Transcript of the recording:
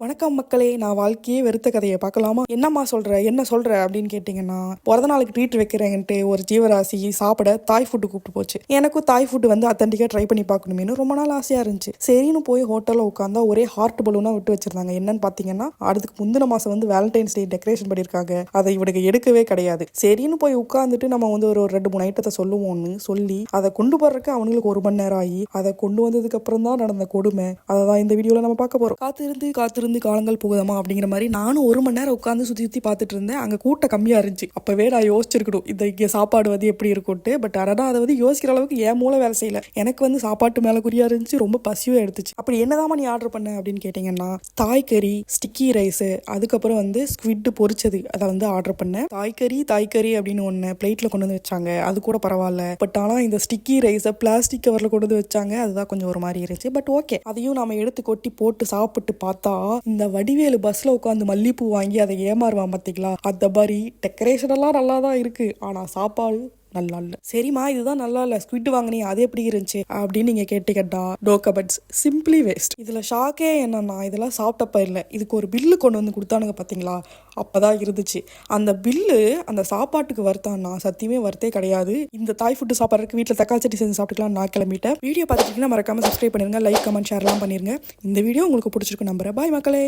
வணக்கம் மக்களே, நான் வாழ்க்கையே வெறுத்த கதையை பார்க்கலாமா? என்னம்மா சொல்ற, என்ன சொல்ற அப்படின்னு கேட்டிங்கன்னா, பிறந்த நாளுக்கு ட்ரீட் வைக்கிறேன்ட்டு ஒரு ஜீவராசி சாப்பிட தாய் ஃபுட்டு கூப்பிட்டு போச்சு. எனக்கும் தாய் ஃபுட்டு வந்து அத்தன்டிக்காக ட்ரை பண்ணி பார்க்கணுமேனு ரொம்ப நாள் ஆசையாக இருந்துச்சு. சரின்னு போய் ஹோட்டலில் உட்காந்தா ஒரே ஹார்ட் பலூனாக விட்டு வச்சிருந்தாங்க. என்னன்னு பார்த்தீங்கன்னா, அதுக்கு முந்தின மாதம் வந்து வேலண்டைன்ஸ் டே டெக்கரேஷன் பண்ணியிருக்காங்க. அதை இவனுக்கு எடுக்கவே கிடையாது. சரின்னு போய் உட்காந்துட்டு நம்ம வந்து ஒரு 2-3 ஐட்டத்தை சொல்லுவோம்னு சொல்லி அதை கொண்டு போறதுக்கு அவங்களுக்கு 1 மணி நேரம் ஆகி அதை கொண்டு வந்ததுக்கு அப்புறம் தான் நடந்த கொடுமை. அதை தான் இந்த வீடியோவில் நம்ம பார்க்க போகிறோம். காத்திருந்து காலங்கள் போகுதமா அப்படிங்கிற மாதிரி நானும் 1 மணி நேரம் உட்காந்து சுற்றி பார்த்துட்டு இருந்தேன். அங்கே கூட்டம் கம்மியாக இருந்துச்சு. அப்போவே நான் யோசிச்சிருக்கணும் இங்கே சாப்பாடு வந்து எப்படி இருக்கும்ட்டு. பட் ஆனால் அதை வந்து யோசிக்கிற அளவுக்கு என் மூளை வேலை செய்யல. எனக்கு வந்து சாப்பாட்டு மேலே குறியா இருந்துச்சு. ரொம்ப பசியும் எடுத்துச்சு. அப்படி என்னதான் நீ ஆர்டர் பண்ண அப்படின்னு கேட்டிங்கன்னா, தாய் கறி, ஸ்டிக்கி ரைஸு, அதுக்கப்புறம் வந்து ஸ்குவிட் பொரிச்சது, அதை வந்து ஆர்டர் பண்ணேன். தாய்கறி அப்படின்னு ஒன்று பிளேட்டில் கொண்டு வந்து வச்சாங்க. அது கூட பரவாயில்ல. பட் ஆனால் இந்த ஸ்டிக்கி ரைஸை பிளாஸ்டிக் கவரில் கொண்டு வந்து வச்சாங்க. அதுதான் கொஞ்சம் ஒரு மாதிரி இருந்துச்சு. பட் ஓகே, அதையும் நம்ம எடுத்து கொட்டி போட்டு சாப்பிட்டு பார்த்தா, இந்த வடிவேலு பஸ்ல உட்காந்து மல்லிப்பூ வாங்கி அதை ஏமாறுவான் பார்த்தீங்களா, அந்த மாதிரி டெக்கரேஷன் எல்லாம் நல்லா தான் இருக்கு. ஆனா சாப்பாடு நல்லா இல்லை. சரிம்மா, இதுதான் நல்லா இல்லை, ஸ்குவிட் வாங்கினீ அது எப்படி இருந்துச்சு அப்படின்னு நீங்க கேட்டீங்கடா, நோ கமெண்ட்ஸ், சிம்பிளி வேஸ்ட். இதுல ஷாக்கே என்னன்னா, இதெல்லாம் சாப்பிட்டப்ப இல்லை, இதுக்கு ஒரு பில்லு கொண்டு வந்து கொடுத்தானுங்க பார்த்தீங்களா, அப்பதான் இருந்துச்சு. அந்த பில்லு அந்த சாப்பாட்டுக்கு வருத்தான்னா சத்தியமே வருத்தே கிடையாது. இந்த தாய் ஃபுட்டு சாப்பிட்றதுக்கு வீட்டில் தக்காளி சட்னி செஞ்சு சாப்பிட்டுக்கலாம் நான் கிளம்பிட்டேன். வீடியோ பார்த்துட்டீங்கன்னா மறக்காம சப்ஸ்கிரைப் பண்ணிருங்க, லைக் கமெண்ட் ஷேர்லாம் பண்ணிருங்க. இந்த வீடியோ உங்களுக்கு பிடிச்சிருக்கு நம்புறேன். பாய் மக்களே.